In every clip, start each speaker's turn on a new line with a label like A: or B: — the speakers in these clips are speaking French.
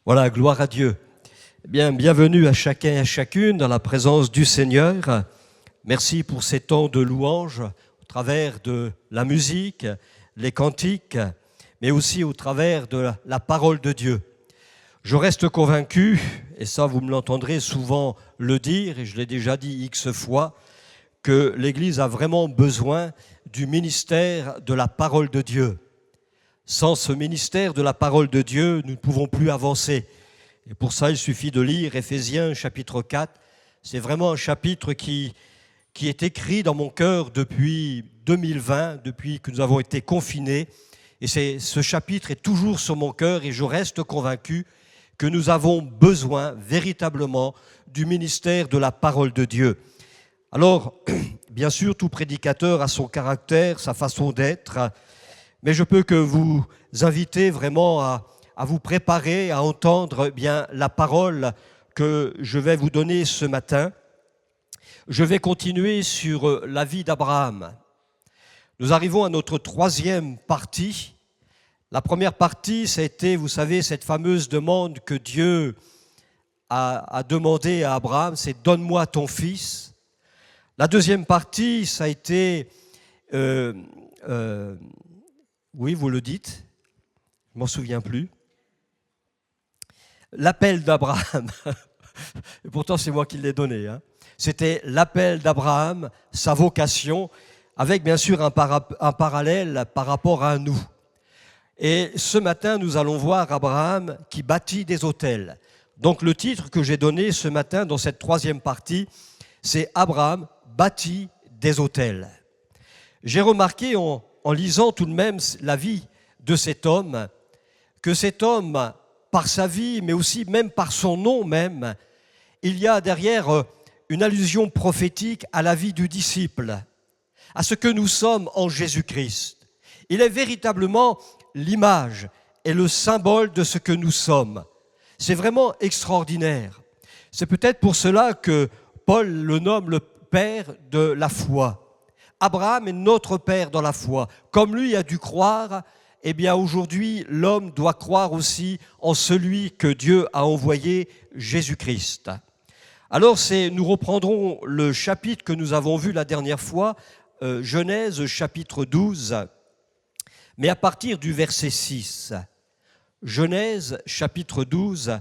A: Voilà, gloire à Dieu. Eh bien, bienvenue à chacun et à chacune dans la présence du Seigneur. Merci pour ces temps de louange au travers de la musique, les cantiques, mais aussi au travers de la parole de Dieu. Je reste convaincu, et ça vous me l'entendrez souvent le dire, et je l'ai déjà dit X fois, que l'Église a vraiment besoin du ministère de la parole de Dieu. Sans ce ministère de la parole de Dieu, nous ne pouvons plus avancer. Et pour ça, il suffit de lire Éphésiens chapitre 4. C'est vraiment un chapitre qui est écrit dans mon cœur depuis 2020, depuis que nous avons été confinés. Et ce chapitre est toujours sur mon cœur et je reste convaincu que nous avons besoin véritablement du ministère de la parole de Dieu. Alors, bien sûr, tout prédicateur a son caractère, sa façon d'être, mais je peux que vous inviter vraiment à vous préparer, à entendre bien la parole que je vais vous donner ce matin. Je vais continuer sur la vie d'Abraham. Nous arrivons à notre troisième partie. La première partie, ça a été, vous savez, cette fameuse demande que Dieu a demandé à Abraham, c'est « Donne-moi ton fils ». La deuxième partie, ça a été... oui, vous le dites, je ne m'en souviens plus. L'appel d'Abraham, et pourtant c'est moi qui l'ai donné, hein. C'était l'appel d'Abraham, sa vocation, avec bien sûr un parallèle par rapport à nous. Et ce matin, nous allons voir Abraham qui bâtit des autels. Donc le titre que j'ai donné ce matin dans cette troisième partie, c'est Abraham bâtit des autels. J'ai remarqué en lisant tout de même la vie de cet homme, que cet homme, par sa vie, mais aussi même par son nom même, il y a derrière une allusion prophétique à la vie du disciple, à ce que nous sommes en Jésus-Christ. Il est véritablement l'image et le symbole de ce que nous sommes. C'est vraiment extraordinaire. C'est peut-être pour cela que Paul le nomme le père de la foi. Abraham est notre père dans la foi. Comme lui a dû croire, eh bien aujourd'hui, l'homme doit croire aussi en celui que Dieu a envoyé, Jésus-Christ. Alors nous reprendrons le chapitre que nous avons vu la dernière fois, Genèse chapitre 12, mais à partir du verset 6. Genèse chapitre 12,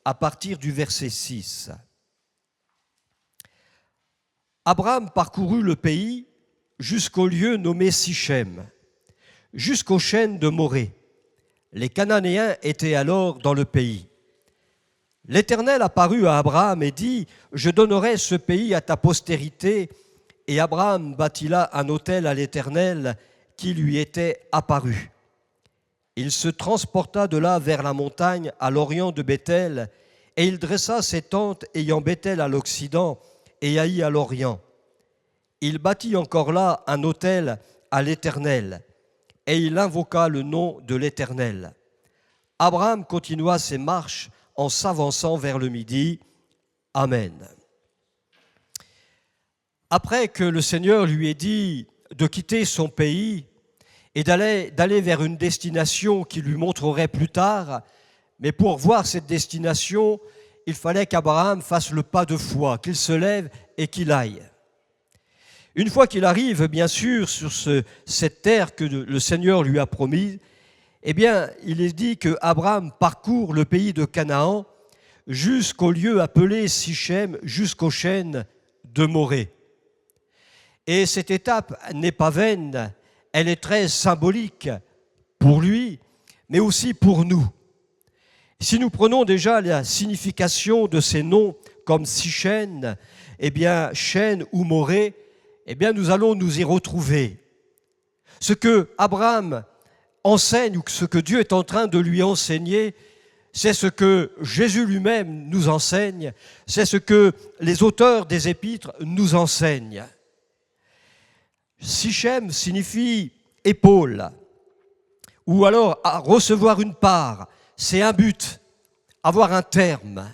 A: à partir du verset 6. Abraham parcourut le pays jusqu'au lieu nommé Sichem, jusqu'aux chênes de Morée. Les Cananéens étaient alors dans le pays. L'Éternel apparut à Abraham et dit « Je donnerai ce pays à ta postérité. » Et Abraham bâtit là un autel à l'Éternel qui lui était apparu. Il se transporta de là vers la montagne à l'orient de Béthel, et il dressa ses tentes ayant Béthel à l'occident et Haï à l'orient. Il bâtit encore là un autel à l'Éternel, et il invoqua le nom de l'Éternel. Abraham continua ses marches en s'avançant vers le midi. Amen. Après que le Seigneur lui ait dit de quitter son pays et d'aller vers une destination qu'il lui montrerait plus tard, mais pour voir cette destination, il fallait qu'Abraham fasse le pas de foi, qu'il se lève et qu'il aille. Une fois qu'il arrive, bien sûr, sur cette terre que le Seigneur lui a promise, eh bien, il est dit qu'Abraham parcourt le pays de Canaan jusqu'au lieu appelé Sichem, jusqu'aux chênes de Morée. Et cette étape n'est pas vaine, elle est très symbolique pour lui, mais aussi pour nous. Si nous prenons déjà la signification de ces noms comme Sichem, eh bien, chêne ou Morée, eh bien, nous allons nous y retrouver. Ce que Abraham enseigne ou ce que Dieu est en train de lui enseigner, c'est ce que Jésus lui-même nous enseigne, c'est ce que les auteurs des épîtres nous enseignent. Sichem signifie épaule, ou alors à recevoir une part, c'est un but, avoir un terme.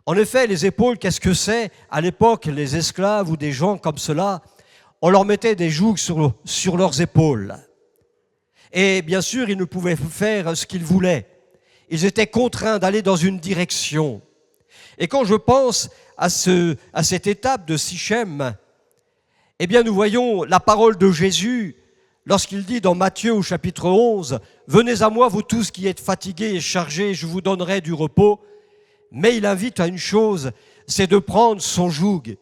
A: En effet, les épaules, qu'est-ce que c'est? À l'époque, les esclaves ou des gens comme cela, on leur mettait des jougs sur leurs épaules. Et bien sûr, ils ne pouvaient faire ce qu'ils voulaient. Ils étaient contraints d'aller dans une direction. Et quand je pense à cette étape de Sichem, eh bien nous voyons la parole de Jésus lorsqu'il dit dans Matthieu au chapitre 11, « Venez à moi, vous tous qui êtes fatigués et chargés, je vous donnerai du repos. » Mais il invite à une chose, c'est de prendre son joug,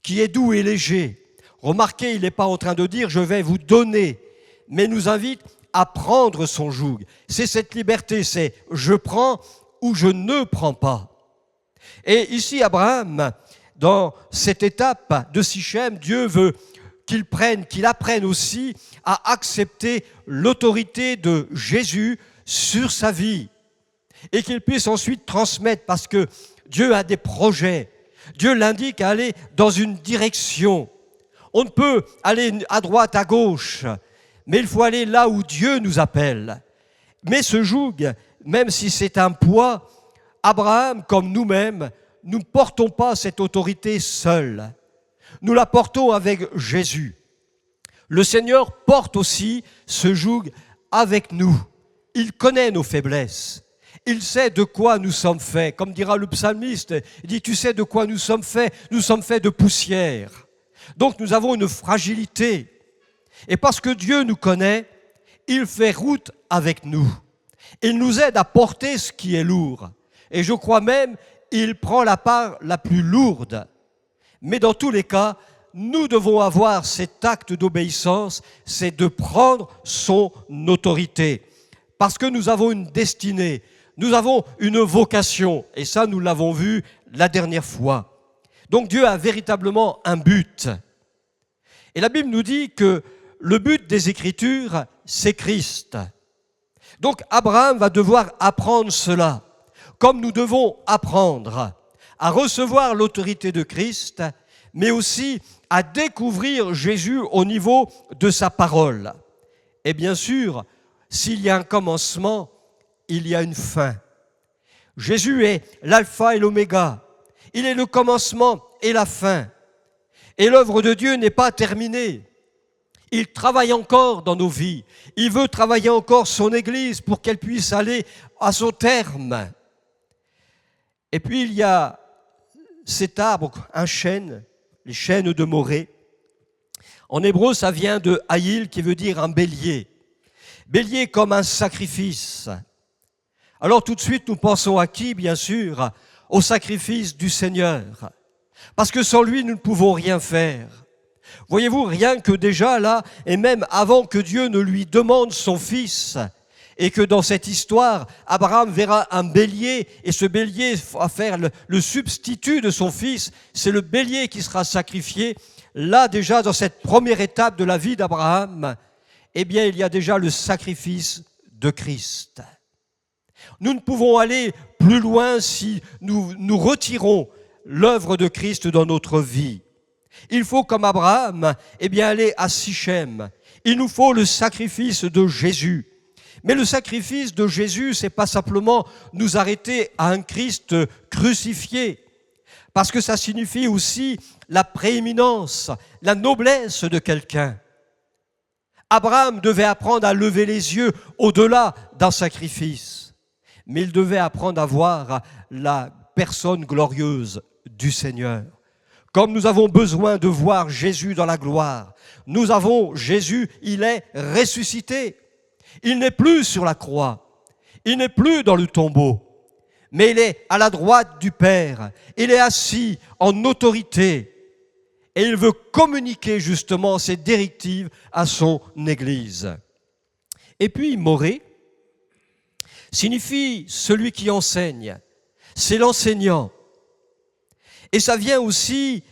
A: qui est doux et léger. Remarquez, il n'est pas en train de dire « je vais vous donner », mais il nous invite à prendre son joug. C'est cette liberté, c'est « je prends » ou « je ne prends pas ». Et ici, Abraham, dans cette étape de Sichem, Dieu veut qu'il apprenne aussi à accepter l'autorité de Jésus sur sa vie et qu'il puisse ensuite transmettre, parce que Dieu a des projets. Dieu l'indique à aller dans une direction. On ne peut aller à droite, à gauche, mais il faut aller là où Dieu nous appelle. Mais ce joug, même si c'est un poids, Abraham, comme nous-mêmes, nous ne portons pas cette autorité seule. Nous la portons avec Jésus. Le Seigneur porte aussi ce joug avec nous. Il connaît nos faiblesses. Il sait de quoi nous sommes faits. Comme dira le psalmiste, il dit « Tu sais de quoi nous sommes faits ? Nous sommes faits de poussière. » Donc nous avons une fragilité. Et parce que Dieu nous connaît, il fait route avec nous. Il nous aide à porter ce qui est lourd. Et je crois même, il prend la part la plus lourde. Mais dans tous les cas, nous devons avoir cet acte d'obéissance, c'est de prendre son autorité. Parce que nous avons une destinée, nous avons une vocation. Et ça, nous l'avons vu la dernière fois. Donc Dieu a véritablement un but. Et la Bible nous dit que le but des Écritures, c'est Christ. Donc Abraham va devoir apprendre cela, comme nous devons apprendre à recevoir l'autorité de Christ, mais aussi à découvrir Jésus au niveau de sa parole. Et bien sûr, s'il y a un commencement, il y a une fin. Jésus est l'alpha et l'oméga. Il est le commencement et la fin. Et l'œuvre de Dieu n'est pas terminée. Il travaille encore dans nos vies. Il veut travailler encore son Église pour qu'elle puisse aller à son terme. Et puis il y a cet arbre, un chêne, les chênes de Morée. En hébreu, ça vient de haïl, qui veut dire un bélier. Bélier comme un sacrifice. Alors tout de suite, nous pensons à qui, bien sûr? Au sacrifice du Seigneur. Parce que sans lui, nous ne pouvons rien faire. Voyez-vous, rien que déjà là, et même avant que Dieu ne lui demande son fils, et que dans cette histoire, Abraham verra un bélier, et ce bélier va faire le substitut de son fils, c'est le bélier qui sera sacrifié. Là déjà, dans cette première étape de la vie d'Abraham, eh bien, il y a déjà le sacrifice de Christ. Nous ne pouvons aller plus loin si nous retirons l'œuvre de Christ dans notre vie. Il faut, comme Abraham, eh bien, aller à Sichem. Il nous faut le sacrifice de Jésus. Mais le sacrifice de Jésus, c'est pas simplement nous arrêter à un Christ crucifié, parce que ça signifie aussi la prééminence, la noblesse de quelqu'un. Abraham devait apprendre à lever les yeux au-delà d'un sacrifice, mais il devait apprendre à voir la personne glorieuse du Seigneur. Comme nous avons besoin de voir Jésus dans la gloire, nous avons Jésus, il est ressuscité. Il n'est plus sur la croix, il n'est plus dans le tombeau, mais il est à la droite du Père. Il est assis en autorité et il veut communiquer justement ses directives à son Église. Et puis, Morée signifie celui qui enseigne, c'est l'enseignant. Et ça vient aussi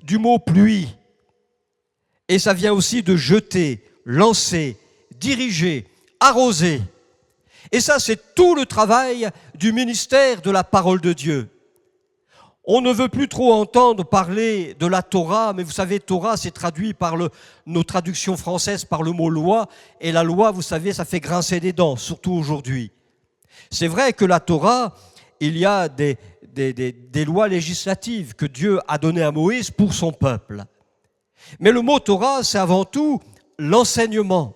A: du mot pluie, et ça vient aussi de jeter, lancer, diriger, arroser. Et ça, c'est tout le travail du ministère de la parole de Dieu. On ne veut plus trop entendre parler de la Torah, mais vous savez, Torah, c'est traduit par nos traductions françaises par le mot loi, et la loi, vous savez, ça fait grincer des dents, surtout aujourd'hui. C'est vrai que la Torah, il y a des lois législatives que Dieu a données à Moïse pour son peuple. Mais le mot Torah, c'est avant tout l'enseignement.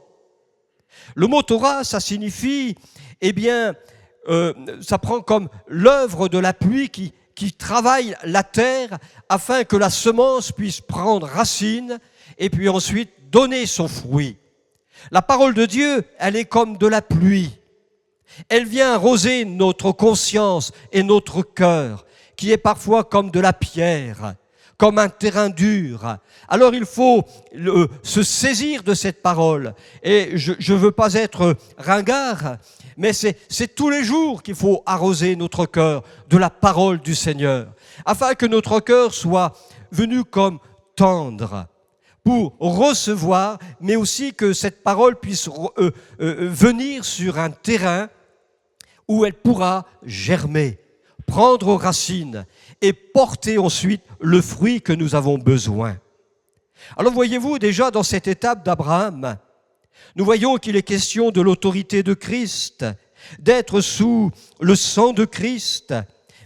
A: Le mot Torah, ça signifie, eh bien, ça prend comme l'œuvre de la pluie qui travaille la terre afin que la semence puisse prendre racine et puis ensuite donner son fruit. La parole de Dieu, elle est comme de la pluie. Elle vient arroser notre conscience et notre cœur, qui est parfois comme de la pierre, comme un terrain dur. Alors il faut se saisir de cette parole. Et je ne veux pas être ringard, mais c'est tous les jours qu'il faut arroser notre cœur de la parole du Seigneur, afin que notre cœur soit venu comme tendre pour recevoir, mais aussi que cette parole puisse venir sur un terrain où elle pourra germer, prendre racine et porter ensuite le fruit que nous avons besoin. Alors voyez-vous, déjà dans cette étape d'Abraham, nous voyons qu'il est question de l'autorité de Christ, d'être sous le sang de Christ,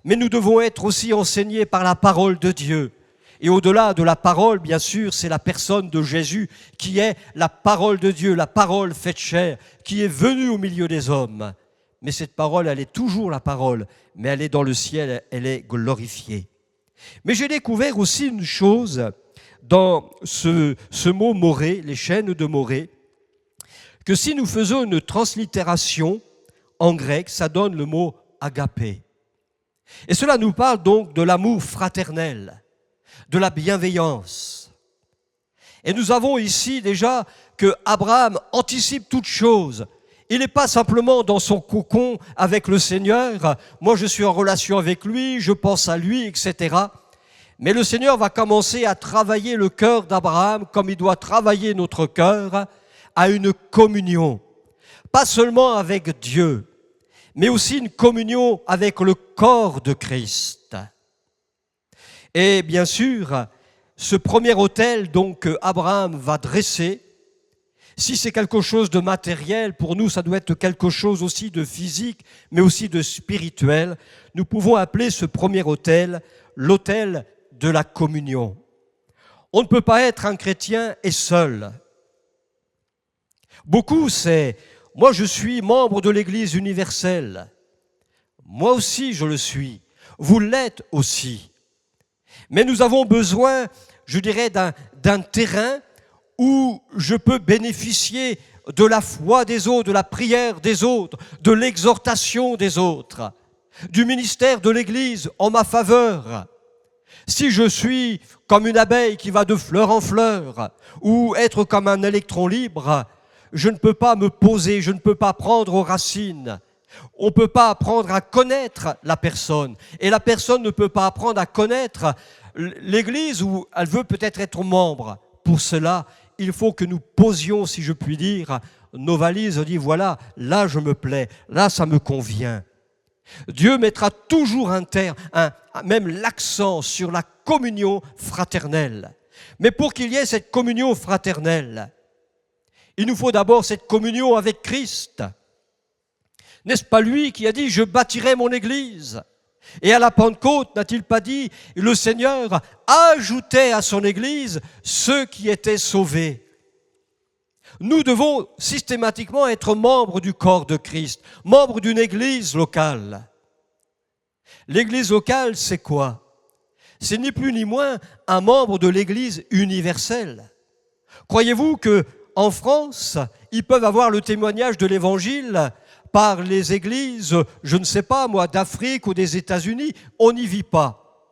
A: mais nous devons être aussi enseignés par la parole de Dieu. Et au-delà de la parole, bien sûr, c'est la personne de Jésus qui est la parole de Dieu, la parole faite chair, qui est venue au milieu des hommes. Mais cette parole, elle est toujours la parole, mais elle est dans le ciel, elle est glorifiée. Mais j'ai découvert aussi une chose dans ce mot Moré, les chaînes de Moré, que si nous faisons une translittération en grec, ça donne le mot agapé. Et cela nous parle donc de l'amour fraternel, de la bienveillance. Et nous avons ici déjà que Abraham anticipe toute chose. Il n'est pas simplement dans son cocon avec le Seigneur, moi je suis en relation avec lui, je pense à lui, etc. Mais le Seigneur va commencer à travailler le cœur d'Abraham comme il doit travailler notre cœur, à une communion. Pas seulement avec Dieu, mais aussi une communion avec le corps de Christ. Et bien sûr, ce premier autel donc que Abraham va dresser, si c'est quelque chose de matériel, pour nous ça doit être quelque chose aussi de physique, mais aussi de spirituel. Nous pouvons appeler ce premier autel l'autel de la communion. On ne peut pas être un chrétien et seul. Beaucoup, c'est « moi je suis membre de l'Église universelle ». Moi aussi je le suis. Vous l'êtes aussi. Mais nous avons besoin, je dirais, d'un terrain où je peux bénéficier de la foi des autres, de la prière des autres, de l'exhortation des autres, du ministère de l'Église en ma faveur. Si je suis comme une abeille qui va de fleur en fleur, ou être comme un électron libre, je ne peux pas me poser, je ne peux pas prendre aux racines. On ne peut pas apprendre à connaître la personne. Et la personne ne peut pas apprendre à connaître l'Église où elle veut peut-être être membre. Pour cela, il faut que nous posions, si je puis dire, nos valises. On dit, voilà, là je me plais, là ça me convient. Dieu mettra toujours un terme, même l'accent sur la communion fraternelle. Mais pour qu'il y ait cette communion fraternelle, il nous faut d'abord cette communion avec Christ. N'est-ce pas lui qui a dit « Je bâtirai mon Église » ? Et à la Pentecôte, n'a-t-il pas dit « Le Seigneur ajoutait à son Église ceux qui étaient sauvés ». Nous devons systématiquement être membres du corps de Christ, membres d'une Église locale. L'Église locale, c'est quoi ? C'est ni plus ni moins un membre de l'Église universelle. Croyez-vous qu'en France, ils peuvent avoir le témoignage de l'Évangile par les églises, je ne sais pas moi, d'Afrique ou des États-Unis? On n'y vit pas.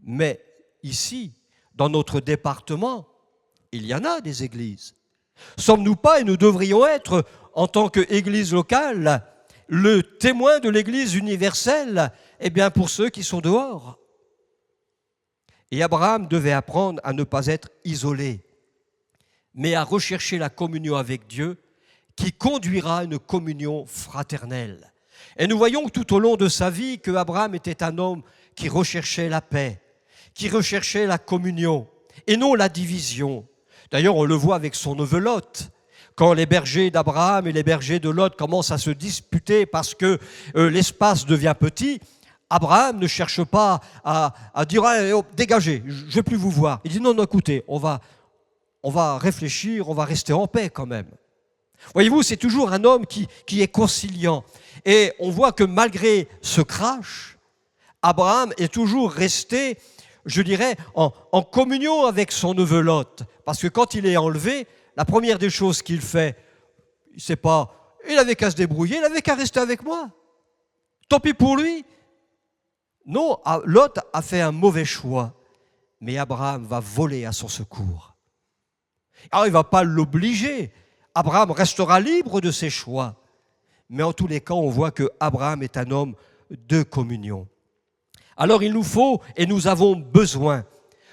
A: Mais ici, dans notre département, il y en a des églises. Sommes-nous pas, et nous devrions être, en tant qu'église locale, le témoin de l'église universelle, eh bien pour ceux qui sont dehors. Et Abraham devait apprendre à ne pas être isolé, mais à rechercher la communion avec Dieu, qui conduira à une communion fraternelle. Et nous voyons tout au long de sa vie que Abraham était un homme qui recherchait la paix, qui recherchait la communion, et non la division. D'ailleurs, on le voit avec son neveu Lot. Quand les bergers d'Abraham et les bergers de Lot commencent à se disputer parce que l'espace devient petit, Abraham ne cherche pas à dire « Dégagez, je ne veux plus vous voir ». Il dit « Non, non, écoutez, on va réfléchir, on va rester en paix quand même ». Voyez-vous, c'est toujours un homme qui est conciliant. Et on voit que malgré ce crash, Abraham est toujours resté, je dirais, en communion avec son neveu Lot. Parce que quand il est enlevé, la première des choses qu'il fait, c'est pas, il avait qu'à se débrouiller, il avait qu'à rester avec moi. Tant pis pour lui. Non, Lot a fait un mauvais choix. Mais Abraham va voler à son secours. Alors il ne va pas l'obliger. Abraham restera libre de ses choix. Mais en tous les cas, on voit que Abraham est un homme de communion. Alors il nous faut et nous avons besoin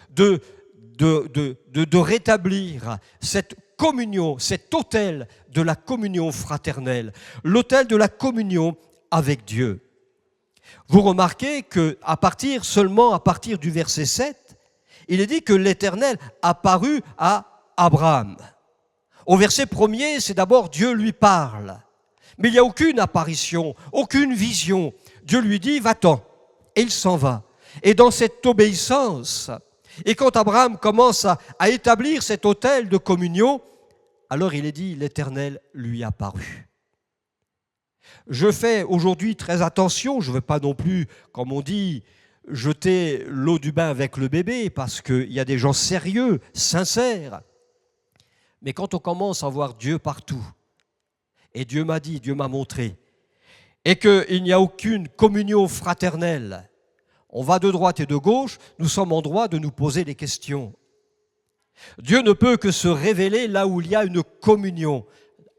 A: de rétablir cette communion, cet autel de la communion fraternelle, l'autel de la communion avec Dieu. Vous remarquez seulement à partir du verset 7, il est dit que l'Éternel apparut à Abraham. Au verset 1er, c'est d'abord Dieu lui parle. Mais il n'y a aucune apparition, aucune vision. Dieu lui dit, va-t'en. Et il s'en va. Et dans cette obéissance, et quand Abraham commence à établir cet autel de communion, alors il est dit, l'Éternel lui apparut. Je fais aujourd'hui très attention, je ne veux pas non plus, comme on dit, jeter l'eau du bain avec le bébé, parce qu'il y a des gens sérieux, sincères. Mais quand on commence à voir Dieu partout, et Dieu m'a dit, Dieu m'a montré, et qu'il n'y a aucune communion fraternelle, on va de droite et de gauche, nous sommes en droit de nous poser des questions. Dieu ne peut que se révéler là où il y a une communion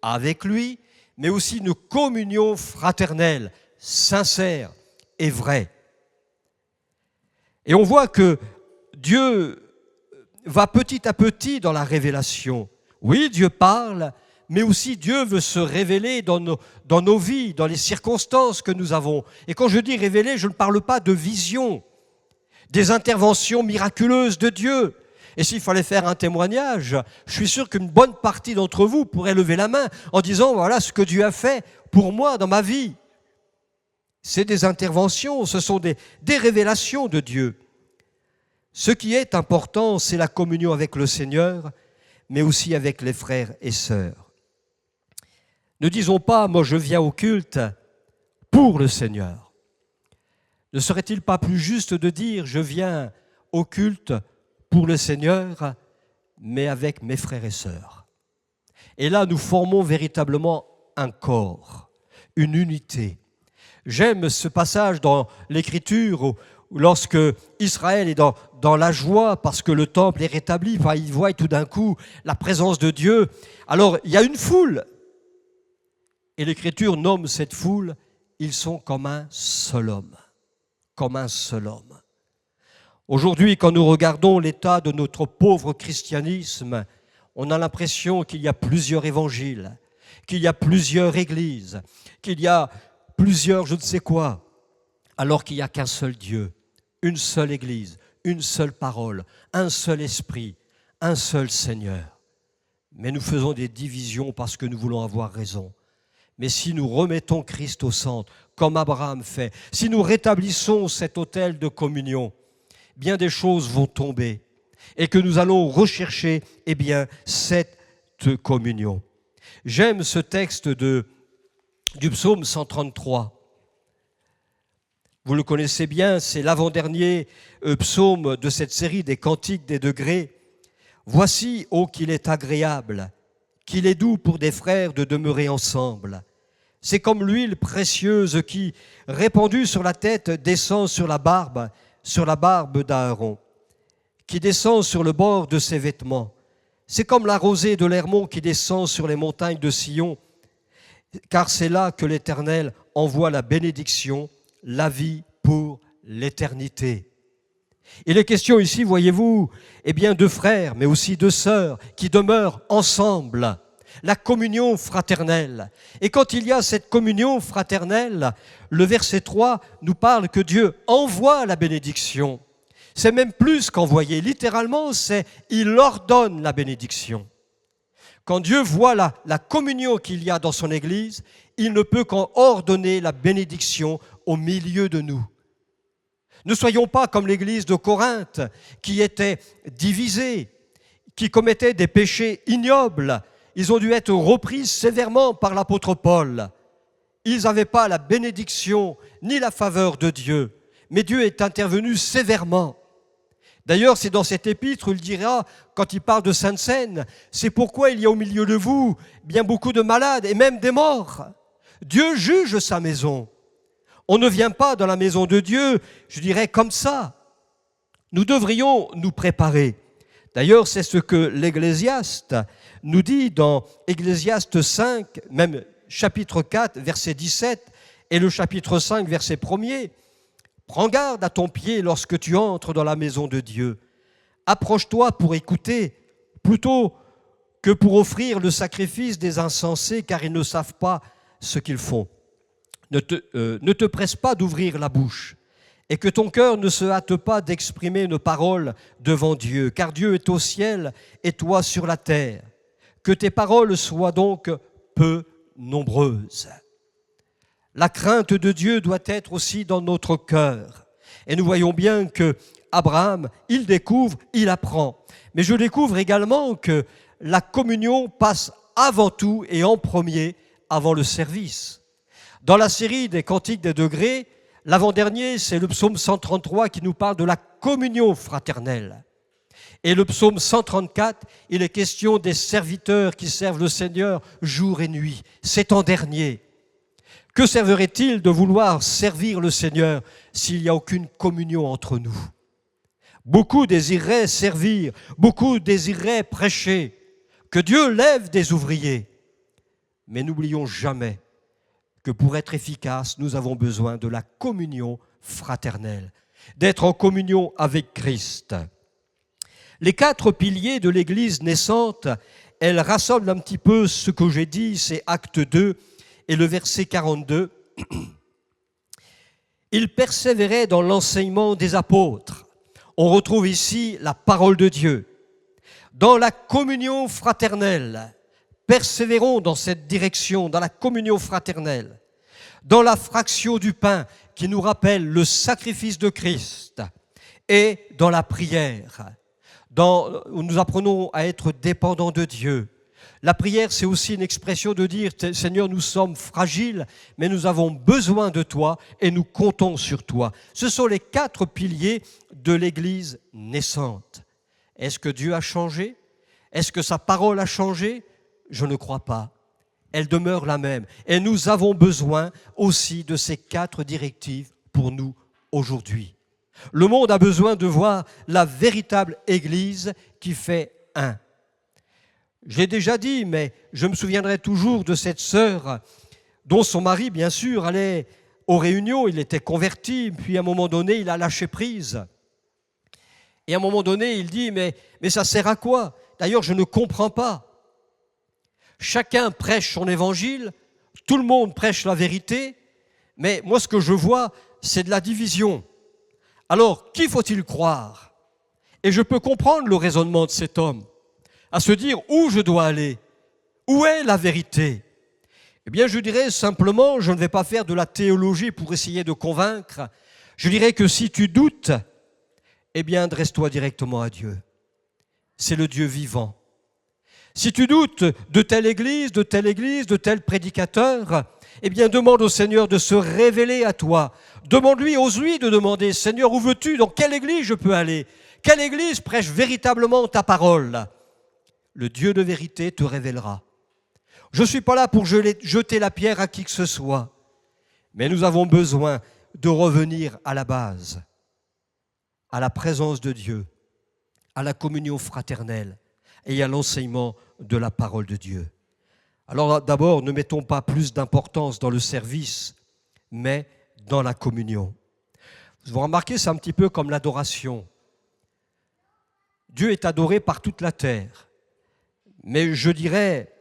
A: avec lui, mais aussi une communion fraternelle, sincère et vraie. Et on voit que Dieu va petit à petit dans la révélation. Oui, Dieu parle, mais aussi Dieu veut se révéler dans nos vies, dans les circonstances que nous avons. Et quand je dis révéler, je ne parle pas de vision, des interventions miraculeuses de Dieu. Et s'il fallait faire un témoignage, je suis sûr qu'une bonne partie d'entre vous pourrait lever la main en disant, voilà ce que Dieu a fait pour moi dans ma vie. C'est des interventions, ce sont des révélations de Dieu. Ce qui est important, c'est la communion avec le Seigneur, mais aussi avec les frères et sœurs. Ne disons pas, moi je viens au culte pour le Seigneur. Ne serait-il pas plus juste de dire, je viens au culte pour le Seigneur, mais avec mes frères et sœurs. Et là, nous formons véritablement un corps, une unité. J'aime ce passage dans l'Écriture où lorsque Israël est dans la joie parce que le temple est rétabli, il voit tout d'un coup la présence de Dieu. Alors, il y a une foule. Et l'Écriture nomme cette foule, ils sont comme un seul homme. Comme un seul homme. Aujourd'hui, quand nous regardons l'état de notre pauvre christianisme, on a l'impression qu'il y a plusieurs évangiles, qu'il y a plusieurs églises, qu'il y a plusieurs je ne sais quoi, alors qu'il n'y a qu'un seul Dieu, une seule église, une seule parole, un seul esprit, un seul Seigneur. Mais nous faisons des divisions parce que nous voulons avoir raison. Mais si nous remettons Christ au centre, comme Abraham fait, si nous rétablissons cet autel de communion, bien des choses vont tomber et que nous allons rechercher cette communion. J'aime ce texte du psaume 133. Vous le connaissez bien, c'est l'avant-dernier psaume de cette série des Cantiques des degrés. « Voici, ô qu'il est agréable, qu'il est doux pour des frères de demeurer ensemble. C'est comme l'huile précieuse qui, répandue sur la tête, descend sur la barbe d'Aaron, qui descend sur le bord de ses vêtements. C'est comme la rosée de l'Hermon qui descend sur les montagnes de Sion, car c'est là que l'Éternel envoie la bénédiction, la vie pour l'éternité. » Il est question ici, voyez-vous, de frères, mais aussi de sœurs qui demeurent ensemble, la communion fraternelle. Et quand il y a cette communion fraternelle, le verset 3 nous parle que Dieu envoie la bénédiction. C'est même plus qu'envoyer. Littéralement, c'est « il ordonne la bénédiction ». Quand Dieu voit la communion qu'il y a dans son Église, il ne peut qu'en ordonner la bénédiction au milieu de nous. Ne soyons pas comme l'Église de Corinthe, qui était divisée, qui commettait des péchés ignobles ils ont dû être repris sévèrement par l'apôtre Paul. Ils n'avaient pas la bénédiction ni la faveur de Dieu, mais Dieu est intervenu sévèrement. D'ailleurs, c'est dans cet épître où il dira, quand il parle de Sainte Seine, c'est pourquoi il y a au milieu de vous bien beaucoup de malades et même des morts. Dieu juge sa maison. On ne vient pas dans la maison de Dieu, je dirais, comme ça. Nous devrions nous préparer. D'ailleurs, c'est ce que l'Ecclésiaste nous dit dans Ecclésiaste 5, même chapitre 4, verset 17, et le chapitre 5, verset 1er. Prends garde à ton pied lorsque tu entres dans la maison de Dieu. Approche-toi pour écouter, plutôt que pour offrir le sacrifice des insensés, car ils ne savent pas ce qu'ils font. Ne te presse pas d'ouvrir la bouche, et que ton cœur ne se hâte pas d'exprimer une parole devant Dieu, car Dieu est au ciel et toi sur la terre. Que tes paroles soient donc peu nombreuses. La crainte de Dieu doit être aussi dans notre cœur. Et nous voyons bien que Abraham, il découvre, il apprend. Mais je découvre également que la communion passe avant tout et en premier avant le service. Dans la série des Cantiques des degrés, l'avant-dernier, c'est le psaume 133 qui nous parle de la communion fraternelle. Et le psaume 134, il est question des serviteurs qui servent le Seigneur jour et nuit. C'est en dernier. Que servirait-il de vouloir servir le Seigneur s'il n'y a aucune communion entre nous? Beaucoup désireraient servir, beaucoup désireraient prêcher, que Dieu lève des ouvriers. Mais n'oublions jamais que pour être efficace, nous avons besoin de la communion fraternelle, d'être en communion avec Christ. Les 4 piliers de l'Église naissante, elles rassemblent un petit peu ce que j'ai dit, c'est Acte 2, et le verset 42, « Ils persévéraient dans l'enseignement des apôtres. » On retrouve ici la parole de Dieu. Dans la communion fraternelle, persévérons dans cette direction, dans la communion fraternelle. Dans la fraction du pain qui nous rappelle le sacrifice de Christ. Et dans la prière, où nous apprenons à être dépendants de Dieu. La prière, c'est aussi une expression de dire « Seigneur, nous sommes fragiles, mais nous avons besoin de toi et nous comptons sur toi. » Ce sont les 4 piliers de l'Église naissante. Est-ce que Dieu a changé? Est-ce que sa parole a changé? Je ne crois pas. Elle demeure la même. Et nous avons besoin aussi de ces 4 directives pour nous aujourd'hui. Le monde a besoin de voir la véritable Église qui fait un. Je l'ai déjà dit, mais je me souviendrai toujours de cette sœur dont son mari, bien sûr, allait aux réunions, il était converti, puis à un moment donné, il a lâché prise. Et à un moment donné, il dit, mais ça sert à quoi? D'ailleurs, je ne comprends pas. Chacun prêche son évangile, tout le monde prêche la vérité, mais moi, ce que je vois, c'est de la division. Alors, qui faut-il croire? Et je peux comprendre le raisonnement de cet homme, à se dire où je dois aller, où est la vérité. Eh bien, je dirais simplement, je ne vais pas faire de la théologie pour essayer de convaincre. Je dirais que si tu doutes, eh bien, adresse-toi directement à Dieu. C'est le Dieu vivant. Si tu doutes de telle église, de tel prédicateur, eh bien, demande au Seigneur de se révéler à toi. Demande-lui, ose-lui de demander, Seigneur, où veux-tu? Dans quelle église je peux aller? Quelle église prêche véritablement ta parole? Le Dieu de vérité te révélera. Je ne suis pas là pour jeter la pierre à qui que ce soit, mais nous avons besoin de revenir à la base, à la présence de Dieu, à la communion fraternelle et à l'enseignement de la parole de Dieu. Alors d'abord, ne mettons pas plus d'importance dans le service, mais dans la communion. Vous remarquez, c'est un petit peu comme l'adoration. Dieu est adoré par toute la terre. Mais je dirais,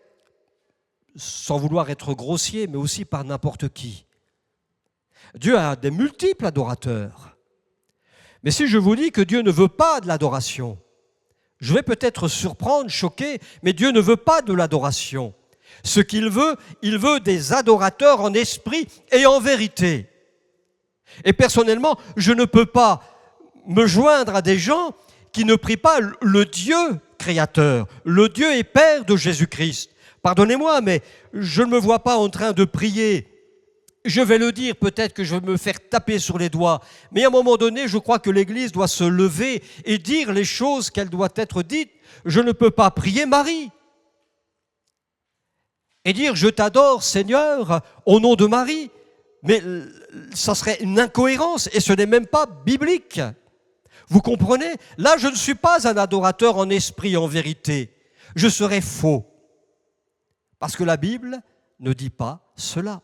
A: sans vouloir être grossier, mais aussi par n'importe qui. Dieu a des multiples adorateurs. Mais si je vous dis que Dieu ne veut pas de l'adoration, je vais peut-être surprendre, choquer, mais Dieu ne veut pas de l'adoration. Ce qu'il veut, il veut des adorateurs en esprit et en vérité. Et personnellement, je ne peux pas me joindre à des gens qui ne prient pas le Dieu créateur, le Dieu et Père de Jésus-Christ. Pardonnez-moi, mais je ne me vois pas en train de prier. Je vais le dire, peut-être que je vais me faire taper sur les doigts, mais à un moment donné, je crois que l'Église doit se lever et dire les choses qu'elle doit être dites. Je ne peux pas prier Marie et dire « Je t'adore, Seigneur, au nom de Marie ». Mais ça serait une incohérence et ce n'est même pas biblique. Vous comprenez? Là, je ne suis pas un adorateur en esprit, en vérité. Je serais faux. Parce que la Bible ne dit pas cela.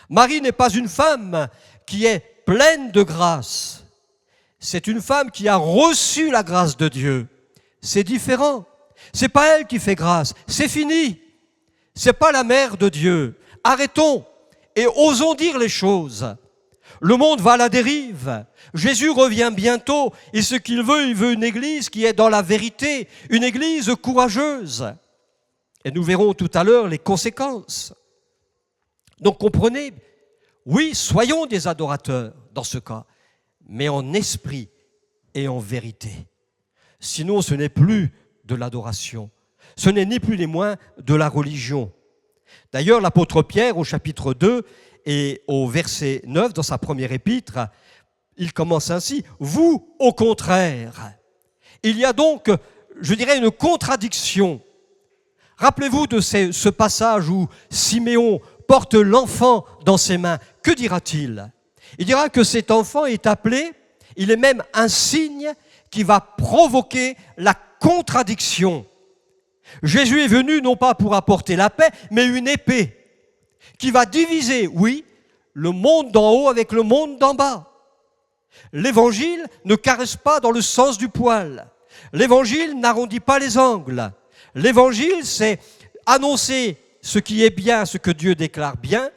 A: Marie n'est pas une femme qui est pleine de grâce. C'est une femme qui a reçu la grâce de Dieu. C'est différent. C'est pas elle qui fait grâce. C'est fini. C'est pas la mère de Dieu. Arrêtons et osons dire les choses. Le monde va à la dérive. Jésus revient bientôt et ce qu'il veut, il veut une église qui est dans la vérité, une église courageuse. Et nous verrons tout à l'heure les conséquences. Donc comprenez, oui, soyons des adorateurs dans ce cas, mais en esprit et en vérité. Sinon, ce n'est plus de l'adoration. Ce n'est ni plus ni moins de la religion. D'ailleurs, l'apôtre Pierre, au chapitre 2 et au verset 9, dans sa première épître, il commence ainsi. « Vous, au contraire ». Il y a donc, je dirais, une contradiction. Rappelez-vous de ce passage où Siméon porte l'enfant dans ses mains. Que dira-t-il? Il dira que cet enfant est appelé, il est même un signe qui va provoquer la contradiction. Jésus est venu non pas pour apporter la paix, mais une épée qui va diviser, oui, le monde d'en haut avec le monde d'en bas. L'évangile ne caresse pas dans le sens du poil. L'évangile n'arrondit pas les angles. L'évangile, c'est annoncer ce qui est bien, ce que Dieu déclare bien,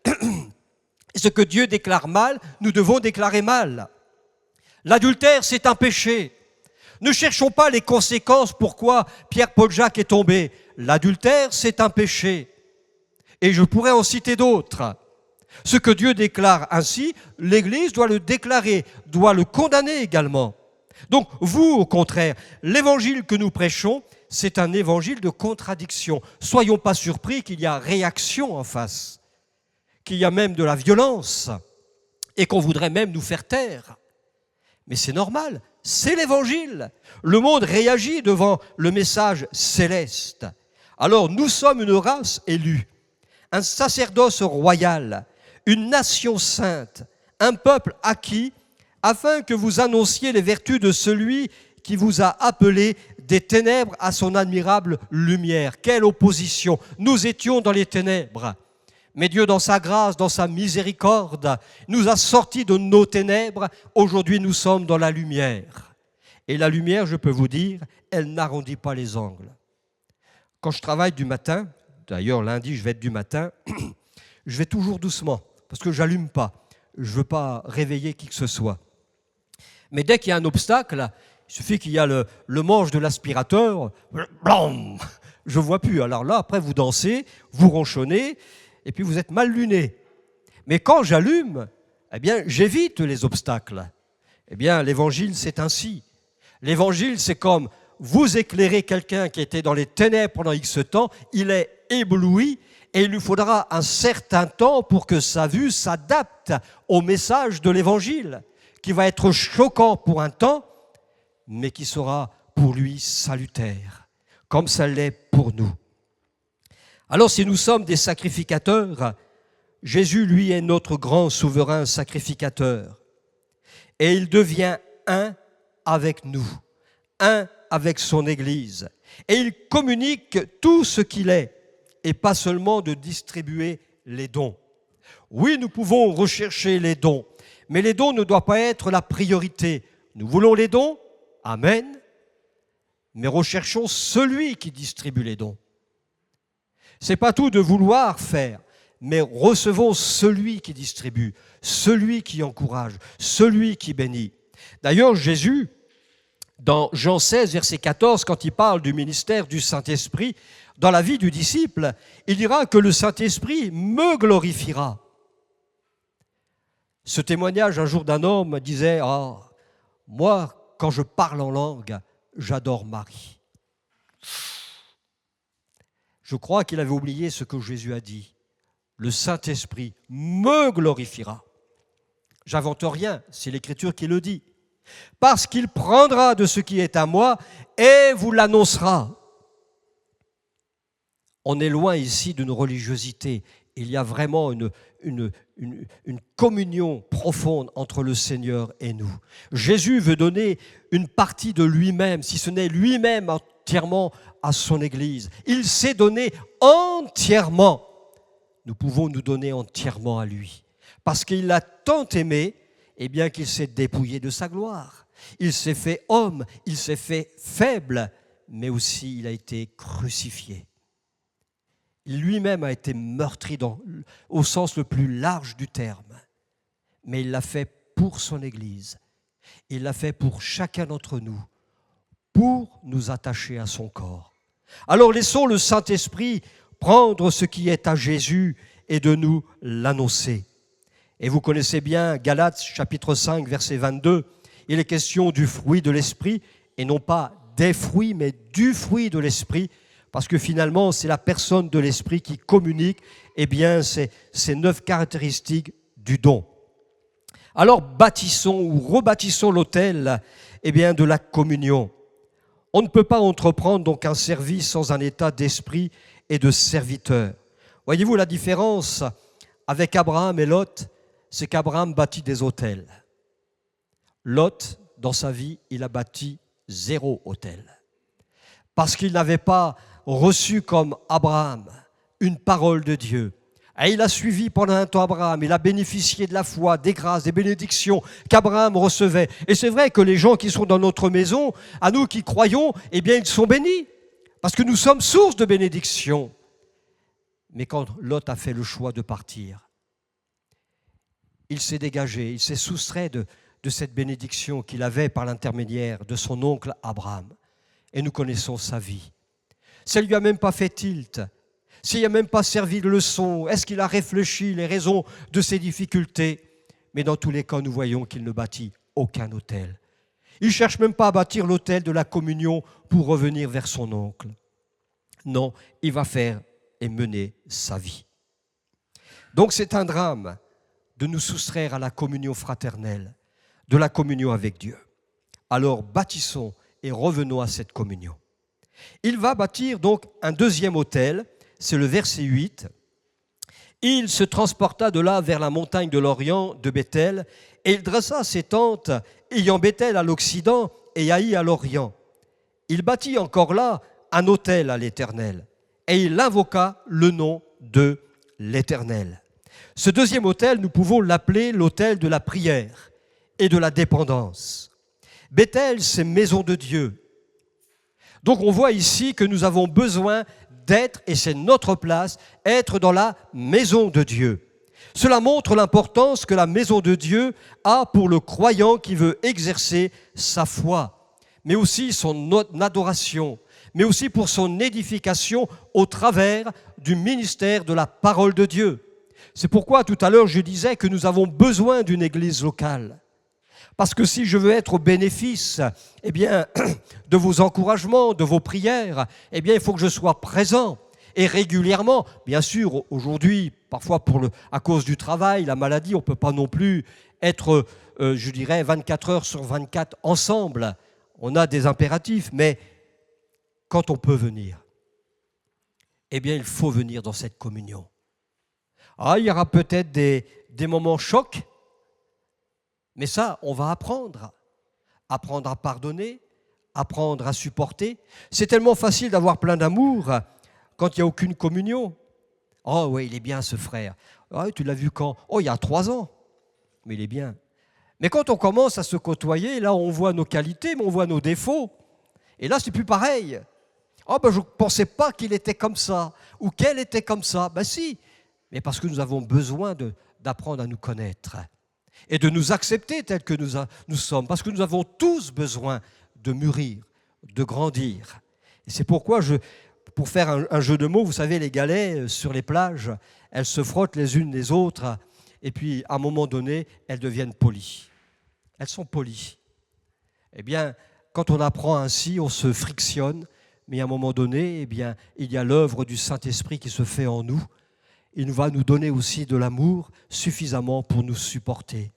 A: et ce que Dieu déclare mal, nous devons déclarer mal. L'adultère, c'est un péché. Ne cherchons pas les conséquences pourquoi Pierre-Paul Jacques est tombé. L'adultère, c'est un péché. Et je pourrais en citer d'autres. Ce que Dieu déclare ainsi, l'Église doit le déclarer, doit le condamner également. Donc, vous, au contraire, l'évangile que nous prêchons, c'est un évangile de contradiction. Soyons pas surpris qu'il y a réaction en face, qu'il y a même de la violence et qu'on voudrait même nous faire taire. Mais c'est normal, c'est l'évangile. Le monde réagit devant le message céleste. Alors, nous sommes une race élue, un sacerdoce royal, une nation sainte, un peuple acquis, afin que vous annonciez les vertus de celui qui vous a appelé des ténèbres à son admirable lumière. Quelle opposition! Nous étions dans les ténèbres. Mais Dieu, dans sa grâce, dans sa miséricorde, nous a sortis de nos ténèbres. Aujourd'hui, nous sommes dans la lumière. Et la lumière, je peux vous dire, elle n'arrondit pas les angles. Quand je travaille du matin, d'ailleurs lundi, je vais être du matin, je vais toujours doucement, parce que je n'allume pas. Je ne veux pas réveiller qui que ce soit. Mais dès qu'il y a un obstacle, il suffit qu'il y a le manche de l'aspirateur, blam, je ne vois plus. Alors là, après, vous dansez, vous ronchonnez, et puis vous êtes mal luné. Mais quand j'allume, eh bien, j'évite les obstacles. Eh bien, l'évangile, c'est ainsi. L'évangile, c'est comme vous éclairez quelqu'un qui était dans les ténèbres pendant X temps, il est ébloui, et il lui faudra un certain temps pour que sa vue s'adapte au message de l'évangile, qui va être choquant pour un temps, mais qui sera pour lui salutaire, comme ça l'est pour nous. Alors si nous sommes des sacrificateurs, Jésus, lui, est notre grand souverain sacrificateur. Et il devient un avec nous, un avec son Église. Et il communique tout ce qu'il est, et pas seulement de distribuer les dons. Oui, nous pouvons rechercher les dons, mais les dons ne doivent pas être la priorité. Nous voulons les dons, amen, mais recherchons celui qui distribue les dons. Ce n'est pas tout de vouloir faire, mais recevons celui qui distribue, celui qui encourage, celui qui bénit. D'ailleurs, Jésus, dans Jean 16, verset 14, quand il parle du ministère du Saint-Esprit, dans la vie du disciple, il dira que le Saint-Esprit me glorifiera. Ce témoignage un jour d'un homme disait « Ah, moi, quand je parle en langue, j'adore Marie. » Je crois qu'il avait oublié ce que Jésus a dit. Le Saint-Esprit me glorifiera. J'invente rien, c'est l'Écriture qui le dit. Parce qu'il prendra de ce qui est à moi et vous l'annoncera. On est loin ici d'une religiosité. Il y a vraiment une communion profonde entre le Seigneur et nous. Jésus veut donner une partie de lui-même, si ce n'est lui-même entièrement à son Église. Il s'est donné entièrement. Nous pouvons nous donner entièrement à lui. Parce qu'il l'a tant aimé, eh bien qu'il s'est dépouillé de sa gloire. Il s'est fait homme, il s'est fait faible, mais aussi il a été crucifié. Lui-même a été meurtri au sens le plus large du terme. Mais il l'a fait pour son Église. Il l'a fait pour chacun d'entre nous, pour nous attacher à son corps. Alors laissons le Saint-Esprit prendre ce qui est à Jésus et de nous l'annoncer. Et vous connaissez bien Galates chapitre 5, verset 22. Il est question du fruit de l'Esprit, et non pas des fruits, mais du fruit de l'Esprit, parce que finalement, c'est la personne de l'Esprit qui communique ces 9 caractéristiques du don. Alors, bâtissons ou rebâtissons l'autel de la communion. On ne peut pas entreprendre donc un service sans un état d'esprit et de serviteur. Voyez-vous la différence avec Abraham et Lot, c'est qu'Abraham bâtit des autels. Lot, dans sa vie, il a bâti 0 autel. Parce qu'il n'avait pas reçu comme Abraham une parole de Dieu. Et il a suivi pendant un temps Abraham, il a bénéficié de la foi, des grâces, des bénédictions qu'Abraham recevait. Et c'est vrai que les gens qui sont dans notre maison, à nous qui croyons, eh bien ils sont bénis, parce que nous sommes source de bénédiction. Mais quand Lot a fait le choix de partir, il s'est dégagé, il s'est soustrait de cette bénédiction qu'il avait par l'intermédiaire de son oncle Abraham. Et nous connaissons sa vie. Ça ne lui a même pas fait tilt. S'il n'a même pas servi de leçon, est-ce qu'il a réfléchi les raisons de ses difficultés? Mais dans tous les cas, nous voyons qu'il ne bâtit aucun autel. Il ne cherche même pas à bâtir l'autel de la communion pour revenir vers son oncle. Non, il va faire et mener sa vie. Donc c'est un drame de nous soustraire à la communion fraternelle, de la communion avec Dieu. Alors bâtissons et revenons à cette communion. Il va bâtir donc un deuxième autel, c'est le verset 8. Il se transporta de là vers la montagne de l'Orient, de Béthel, et il dressa ses tentes, ayant Béthel à l'Occident et Haï à l'Orient. Il bâtit encore là un autel à l'Éternel, et il invoqua le nom de l'Éternel. Ce deuxième autel, nous pouvons l'appeler l'autel de la prière et de la dépendance. Béthel, c'est maison de Dieu. Donc on voit ici que nous avons besoin d'être, et c'est notre place, être dans la maison de Dieu. Cela montre l'importance que la maison de Dieu a pour le croyant qui veut exercer sa foi, mais aussi son adoration, mais aussi pour son édification au travers du ministère de la parole de Dieu. C'est pourquoi tout à l'heure je disais que nous avons besoin d'une église locale. Parce que si je veux être au bénéfice de vos encouragements, de vos prières, il faut que je sois présent et régulièrement. Bien sûr, aujourd'hui, parfois à cause du travail, la maladie, on ne peut pas non plus être, 24 heures sur 24 ensemble. On a des impératifs, mais quand on peut venir, il faut venir dans cette communion. Il y aura peut-être des moments chocs, mais ça, on va apprendre. Apprendre à pardonner, apprendre à supporter. C'est tellement facile d'avoir plein d'amour quand il n'y a aucune communion. Oh oui, il est bien ce frère. Oh, tu l'as vu quand? Oh, il y a 3 ans. Mais il est bien. Mais quand on commence à se côtoyer, là, on voit nos qualités, mais on voit nos défauts. Et là, c'est plus pareil. Oh, je ne pensais pas qu'il était comme ça, ou qu'elle était comme ça. Si, mais parce que nous avons besoin d'apprendre à nous connaître et de nous accepter tels que nous sommes, parce que nous avons tous besoin de mûrir, de grandir. Et c'est pourquoi, pour faire un jeu de mots, vous savez, les galets sur les plages, elles se frottent les unes les autres, et puis à un moment donné, elles deviennent polies. Elles sont polies. Quand on apprend ainsi, on se frictionne, mais à un moment donné, eh bien, il y a l'œuvre du Saint-Esprit qui se fait en nous. Il va nous donner aussi de l'amour suffisamment pour nous supporter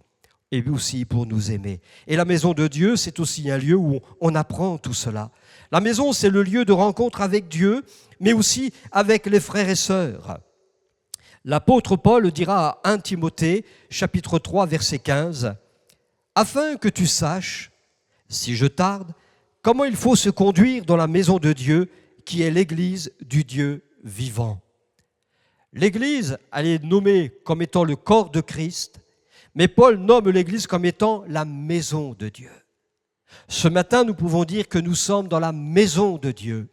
A: et aussi pour nous aimer. Et la maison de Dieu, c'est aussi un lieu où on apprend tout cela. La maison, c'est le lieu de rencontre avec Dieu, mais aussi avec les frères et sœurs. L'apôtre Paul dira à 1 Timothée, chapitre 3, verset 15, « Afin que tu saches, si je tarde, comment il faut se conduire dans la maison de Dieu, qui est l'Église du Dieu vivant. » L'Église, elle est nommée comme étant le corps de Christ, mais Paul nomme l'Église comme étant la maison de Dieu. Ce matin, nous pouvons dire que nous sommes dans la maison de Dieu.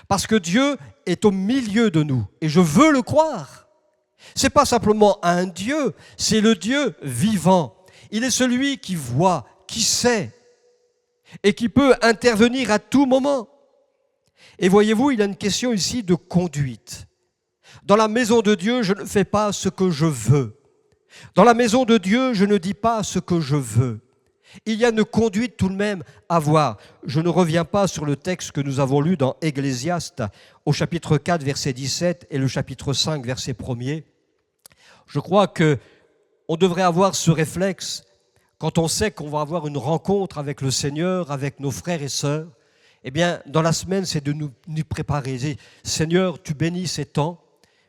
A: Parce que Dieu est au milieu de nous, et je veux le croire. Ce n'est pas simplement un Dieu, c'est le Dieu vivant. Il est celui qui voit, qui sait, et qui peut intervenir à tout moment. Et voyez-vous, il y a une question ici de conduite. Dans la maison de Dieu, je ne fais pas ce que je veux. Dans la maison de Dieu, je ne dis pas ce que je veux. Il y a une conduite tout de même à voir. Je ne reviens pas sur le texte que nous avons lu dans Ecclésiaste au chapitre 4, verset 17 et le chapitre 5, verset 1er. Je crois qu'on devrait avoir ce réflexe quand on sait qu'on va avoir une rencontre avec le Seigneur, avec nos frères et sœurs. Eh bien, dans la semaine, c'est de nous préparer. Seigneur, tu bénis ces temps,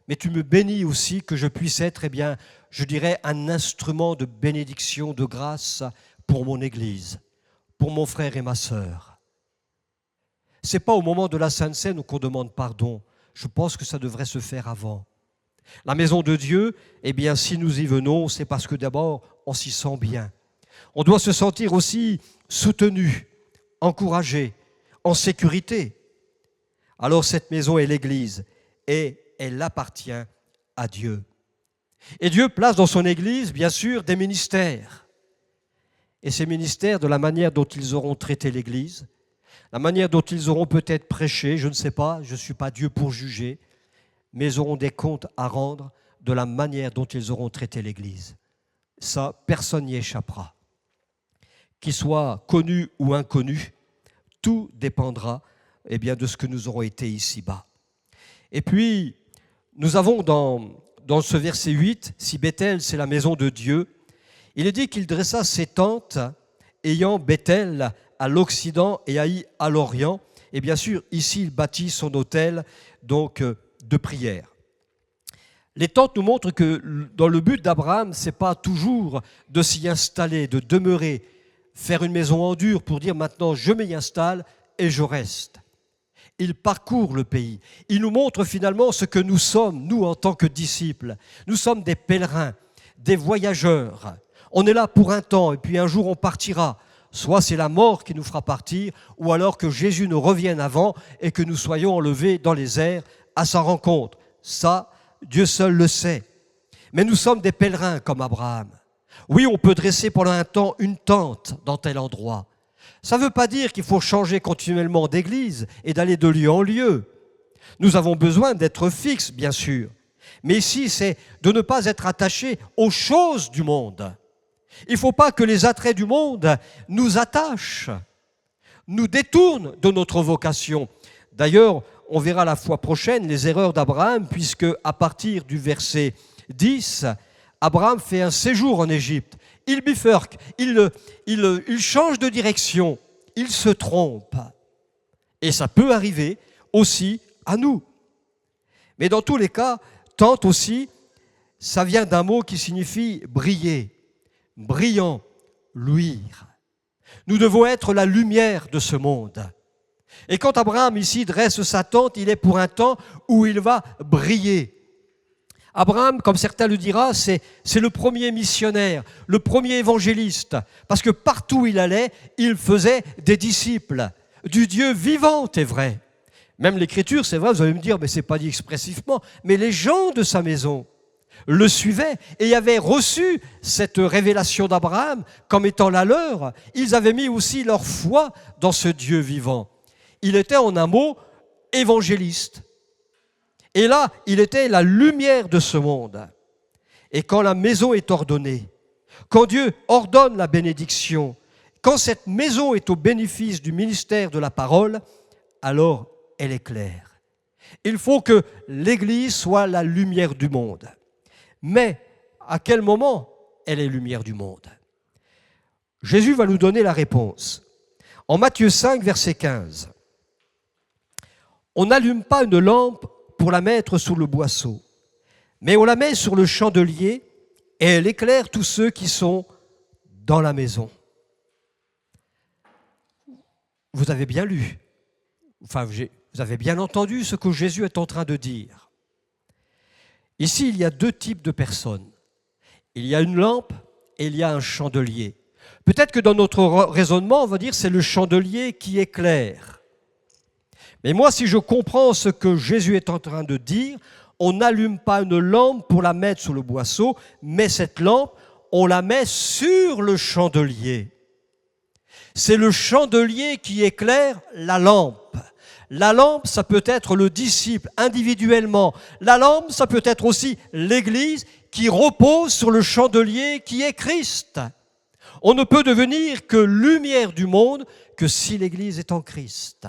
A: mais tu me bénis aussi que je puisse être, eh bien, je dirais, un instrument de bénédiction, de grâce pour mon Église, pour mon frère et ma sœur. Ce n'est pas au moment de la Sainte Seine qu'on demande pardon. Je pense que ça devrait se faire avant. La maison de Dieu, eh bien, si nous y venons, c'est parce que d'abord, on s'y sent bien. On doit se sentir aussi soutenu, encouragé, en sécurité. Alors cette maison est l'Église et elle appartient à Dieu. Et Dieu place dans son Église, bien sûr, des ministères. Et ces ministères, de la manière dont ils auront traité l'Église, la manière dont ils auront peut-être prêché, je ne sais pas, je ne suis pas Dieu pour juger, mais ils auront des comptes à rendre de la manière dont ils auront traité l'Église. Ça, personne n'y échappera. Qu'il soit connu ou inconnu, tout dépendra eh bien, de ce que nous aurons été ici-bas. Et puis, nous avons dans ce verset 8, si Bethel, c'est la maison de Dieu, il est dit qu'il dressa ses tentes ayant Bethel à l'Occident et Haï à l'Orient. Et bien sûr, ici, il bâtit son autel donc, de prière. Les tentes nous montrent que dans le but d'Abraham, ce n'est pas toujours de s'y installer, de demeurer, faire une maison en dur pour dire maintenant je m'y installe et je reste. Il parcourt le pays. Il nous montre finalement ce que nous sommes, nous en tant que disciples. Nous sommes des pèlerins, des voyageurs. On est là pour un temps et puis un jour on partira. Soit c'est la mort qui nous fera partir, ou alors que Jésus nous revienne avant et que nous soyons enlevés dans les airs à sa rencontre. Ça, Dieu seul le sait. Mais nous sommes des pèlerins comme Abraham. Oui, on peut dresser pendant un temps une tente dans tel endroit. Ça ne veut pas dire qu'il faut changer continuellement d'église et d'aller de lieu en lieu. Nous avons besoin d'être fixes, bien sûr. Mais ici, c'est de ne pas être attaché aux choses du monde. Il ne faut pas que les attraits du monde nous attachent, nous détournent de notre vocation. D'ailleurs, on verra la fois prochaine les erreurs d'Abraham, puisque à partir du verset 10, Abraham fait un séjour en Égypte. Il bifurque, il change de direction, il se trompe. Et ça peut arriver aussi à nous. Mais dans tous les cas, tente aussi, ça vient d'un mot qui signifie briller, brillant, luire. Nous devons être la lumière de ce monde. Et quand Abraham ici dresse sa tente, il est pour un temps où il va briller. Abraham, comme certains le diront, c'est le premier missionnaire, le premier évangéliste, parce que partout où il allait, il faisait des disciples, du Dieu vivant, est vrai. Même l'Écriture, c'est vrai, vous allez me dire, mais ce n'est pas dit expressivement, mais les gens de sa maison le suivaient et avaient reçu cette révélation d'Abraham comme étant la leur. Ils avaient mis aussi leur foi dans ce Dieu vivant. Il était en un mot évangéliste. Et là, il était la lumière de ce monde. Et quand la maison est ordonnée, quand Dieu ordonne la bénédiction, quand cette maison est au bénéfice du ministère de la parole, alors elle éclaire. Il faut que l'Église soit la lumière du monde. Mais à quel moment elle est lumière du monde? Jésus va nous donner la réponse. En Matthieu 5, verset 15, « On n'allume pas une lampe pour la mettre sous le boisseau, mais on la met sur le chandelier et elle éclaire tous ceux qui sont dans la maison. » Vous avez bien lu, vous avez bien entendu ce que Jésus est en train de dire. Ici, il y a deux types de personnes. Il y a une lampe et il y a un chandelier. Peut-être que dans notre raisonnement, on va dire que c'est le chandelier qui éclaire. Mais moi, si je comprends ce que Jésus est en train de dire, on n'allume pas une lampe pour la mettre sous le boisseau, mais cette lampe, on la met sur le chandelier. C'est le chandelier qui éclaire la lampe. La lampe, ça peut être le disciple individuellement. La lampe, ça peut être aussi l'Église qui repose sur le chandelier qui est Christ. On ne peut devenir que lumière du monde que si l'Église est en Christ.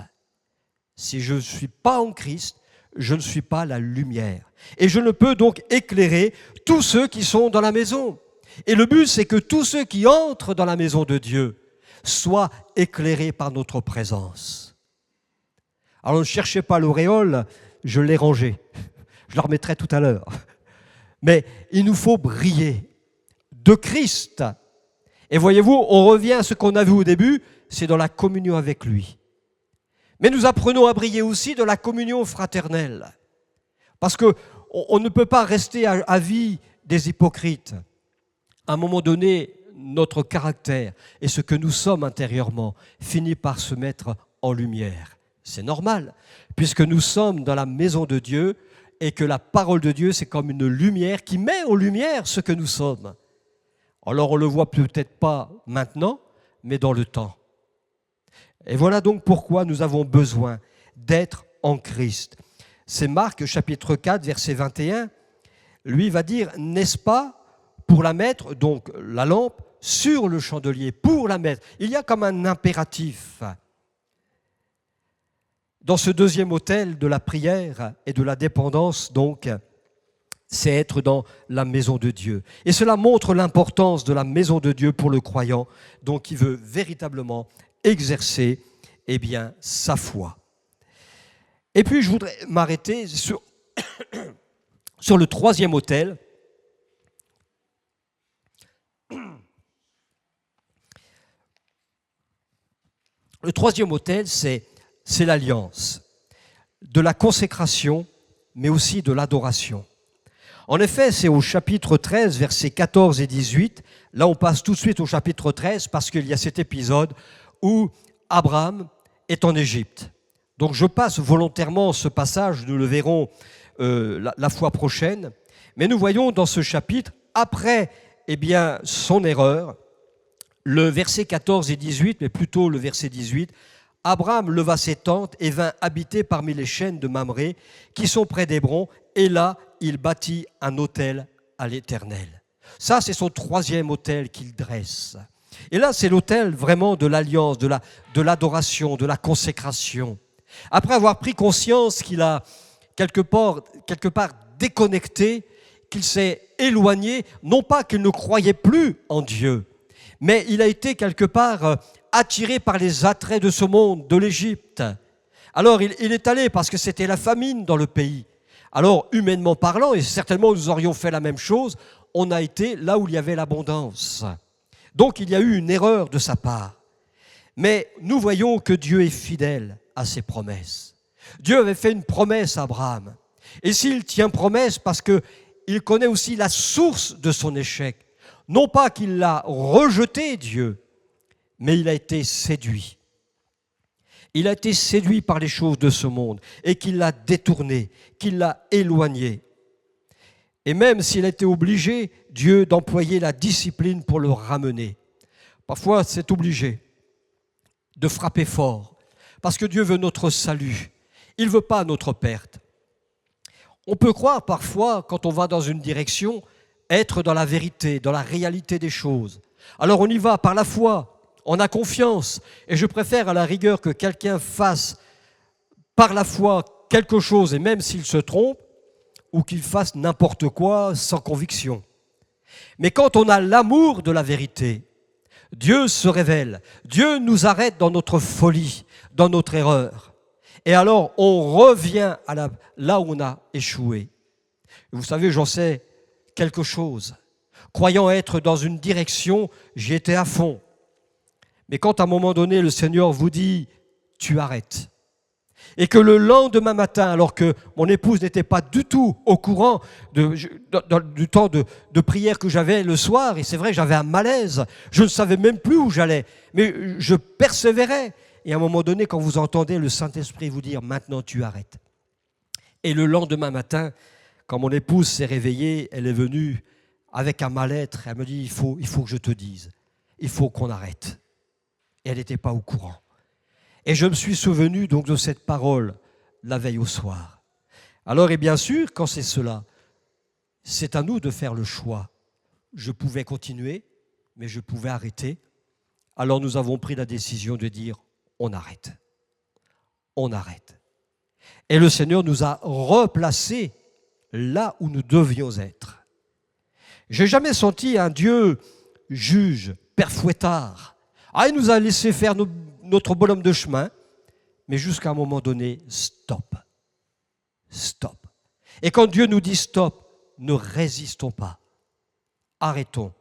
A: Si je ne suis pas en Christ, je ne suis pas la lumière. Et je ne peux donc éclairer tous ceux qui sont dans la maison. Et le but, c'est que tous ceux qui entrent dans la maison de Dieu soient éclairés par notre présence. Alors ne cherchez pas l'auréole, je l'ai rangée. Je la remettrai tout à l'heure. Mais il nous faut briller de Christ. Et voyez-vous, on revient à ce qu'on a vu au début, c'est dans la communion avec lui. Mais nous apprenons à briller aussi de la communion fraternelle. Parce qu'on ne peut pas rester à vie des hypocrites. À un moment donné, notre caractère et ce que nous sommes intérieurement finit par se mettre en lumière. C'est normal, puisque nous sommes dans la maison de Dieu et que la parole de Dieu, c'est comme une lumière qui met en lumière ce que nous sommes. Alors on ne le voit peut-être pas maintenant, mais dans le temps. Et voilà donc pourquoi nous avons besoin d'être en Christ. C'est Marc chapitre 4, verset 21. Lui va dire, n'est-ce pas, pour la mettre, donc la lampe, sur le chandelier, pour la mettre. Il y a comme un impératif. Dans ce deuxième autel de la prière et de la dépendance, donc, c'est être dans la maison de Dieu. Et cela montre l'importance de la maison de Dieu pour le croyant, donc qui veut véritablement exercer sa foi. Et puis je voudrais m'arrêter sur le troisième autel. Le troisième autel, c'est l'alliance, de la consécration, mais aussi de l'adoration. En effet, c'est au chapitre 13, versets 14 et 18. Là, on passe tout de suite au chapitre 13 parce qu'il y a cet épisode où Abraham est en Égypte. Donc, je passe volontairement ce passage, nous le verrons la fois prochaine. Mais nous voyons dans ce chapitre, après son erreur, le verset 14 et 18, mais plutôt le verset 18, Abraham leva ses tentes et vint habiter parmi les chênes de Mamré qui sont près d'Hébron, et là, il bâtit un autel à l'Éternel. Ça, c'est son troisième autel qu'il dresse. Et là, c'est l'autel vraiment de l'alliance, de l'adoration, de la consécration. Après avoir pris conscience qu'il a quelque part déconnecté, qu'il s'est éloigné, non pas qu'il ne croyait plus en Dieu, mais il a été quelque part attiré par les attraits de ce monde, de l'Égypte. Alors il est allé parce que c'était la famine dans le pays. Alors humainement parlant, et certainement nous aurions fait la même chose, on a été là où il y avait l'abondance. Donc il y a eu une erreur de sa part. Mais nous voyons que Dieu est fidèle à ses promesses. Dieu avait fait une promesse à Abraham. Et s'il tient promesse parce qu'il connaît aussi la source de son échec, non pas qu'il l'a rejeté, Dieu, mais il a été séduit. Il a été séduit par les choses de ce monde et qu'il l'a détourné, qu'il l'a éloigné. Et même s'il a été obligé, Dieu, d'employer la discipline pour le ramener. Parfois, c'est obligé de frapper fort parce que Dieu veut notre salut. Il ne veut pas notre perte. On peut croire parfois, quand on va dans une direction, être dans la vérité, dans la réalité des choses. Alors on y va par la foi, on a confiance. Et je préfère à la rigueur que quelqu'un fasse par la foi quelque chose, et même s'il se trompe, ou qu'il fasse n'importe quoi sans conviction. Mais quand on a l'amour de la vérité, Dieu se révèle, Dieu nous arrête dans notre folie, dans notre erreur. Et alors on revient là où on a échoué. Vous savez, j'en sais quelque chose. Croyant être dans une direction, j'y étais à fond. Mais quand à un moment donné, le Seigneur vous dit « tu arrêtes », et que le lendemain matin, alors que mon épouse n'était pas du tout au courant du temps de prière que j'avais le soir, et c'est vrai, j'avais un malaise, je ne savais même plus où j'allais, mais je persévérais. Et à un moment donné, quand vous entendez le Saint-Esprit vous dire « maintenant tu arrêtes », et le lendemain matin, quand mon épouse s'est réveillée, elle est venue avec un mal-être, elle me dit « il faut que je te dise, il faut qu'on arrête ». Et elle n'était pas au courant. Et je me suis souvenu donc de cette parole la veille au soir. Alors, et bien sûr, quand c'est cela, c'est à nous de faire le choix. Je pouvais continuer, mais je pouvais arrêter. Alors nous avons pris la décision de dire, on arrête. On arrête. Et le Seigneur nous a replacés là où nous devions être. Je n'ai jamais senti un Dieu juge, père fouettard. Ah, il nous a laissé faire notre bonhomme de chemin, mais jusqu'à un moment donné, stop. Stop. Et quand Dieu nous dit stop, ne résistons pas. Arrêtons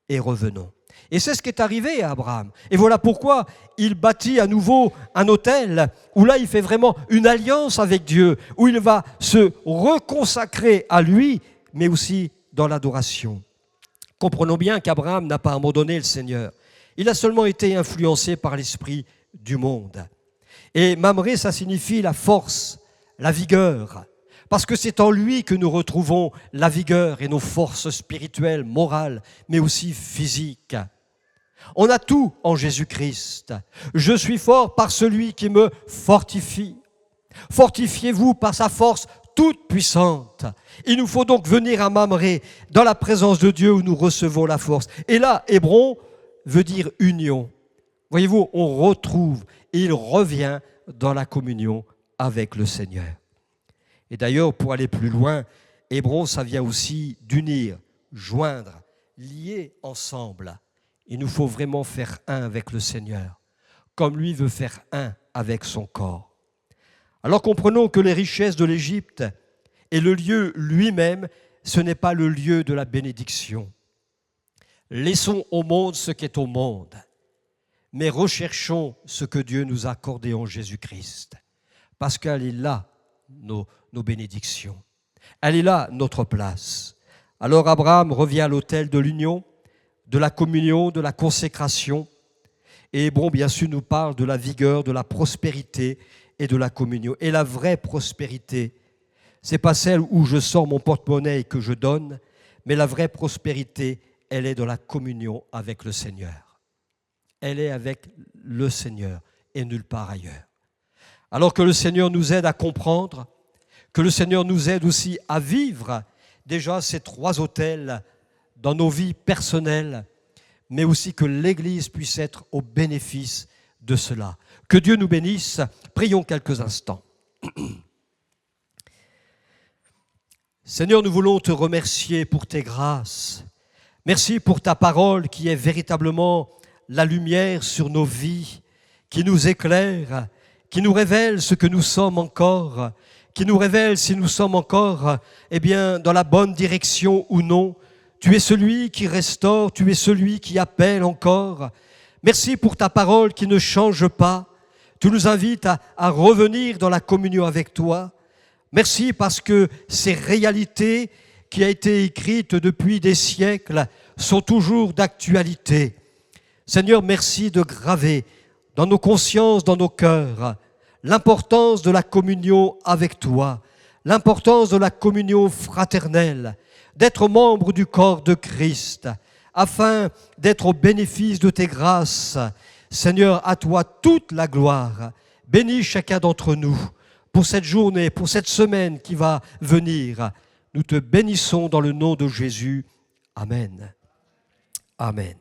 A: et revenons. Et c'est ce qui est arrivé à Abraham. Et voilà pourquoi il bâtit à nouveau un autel, où là il fait vraiment une alliance avec Dieu, où il va se reconsacrer à lui, mais aussi dans l'adoration. Comprenons bien qu'Abraham n'a pas abandonné le Seigneur. Il a seulement été influencé par l'esprit du monde. Et Mamré, ça signifie la force, la vigueur. Parce que c'est en lui que nous retrouvons la vigueur et nos forces spirituelles, morales, mais aussi physiques. On a tout en Jésus-Christ. Je suis fort par celui qui me fortifie. Fortifiez-vous par sa force toute puissante. Il nous faut donc venir à Mamré, dans la présence de Dieu où nous recevons la force. Et là, Hébron veut dire union. Voyez-vous, on retrouve et il revient dans la communion avec le Seigneur. Et d'ailleurs, pour aller plus loin, Hébron, ça vient aussi d'unir, joindre, lier ensemble. Il nous faut vraiment faire un avec le Seigneur, comme lui veut faire un avec son corps. Alors comprenons que les richesses de l'Égypte et le lieu lui-même, ce n'est pas le lieu de la bénédiction. Laissons au monde ce qui est au monde, mais recherchons ce que Dieu nous a accordé en Jésus-Christ, parce qu'elle est là, nos bénédictions. Elle est là, notre place. Alors Abraham revient à l'autel de l'union, de la communion, de la consécration. Et Hébron, bien sûr, nous parle de la vigueur, de la prospérité et de la communion. Et la vraie prospérité, ce n'est pas celle où je sors mon porte-monnaie et que je donne, mais la vraie prospérité, elle est dans la communion avec le Seigneur. Elle est avec le Seigneur et nulle part ailleurs. Alors que le Seigneur nous aide à comprendre, que le Seigneur nous aide aussi à vivre déjà ces trois autels dans nos vies personnelles, mais aussi que l'Église puisse être au bénéfice de cela. Que Dieu nous bénisse. Prions quelques instants. Seigneur, nous voulons te remercier pour tes grâces. Merci pour ta parole qui est véritablement la lumière sur nos vies, qui nous éclaire, qui nous révèle ce que nous sommes encore, qui nous révèle si nous sommes encore dans la bonne direction ou non. Tu es celui qui restaure, tu es celui qui appelle encore. Merci pour ta parole qui ne change pas. Tu nous invites à revenir dans la communion avec toi. Merci parce que ces réalités qui ont été écrites depuis des siècles sont toujours d'actualité. Seigneur, merci de graver dans nos consciences, dans nos cœurs, l'importance de la communion avec toi, l'importance de la communion fraternelle, d'être membre du corps de Christ, afin d'être au bénéfice de tes grâces. Seigneur, à toi toute la gloire. Bénis chacun d'entre nous pour cette journée, pour cette semaine qui va venir. Nous te bénissons dans le nom de Jésus. Amen. Amen.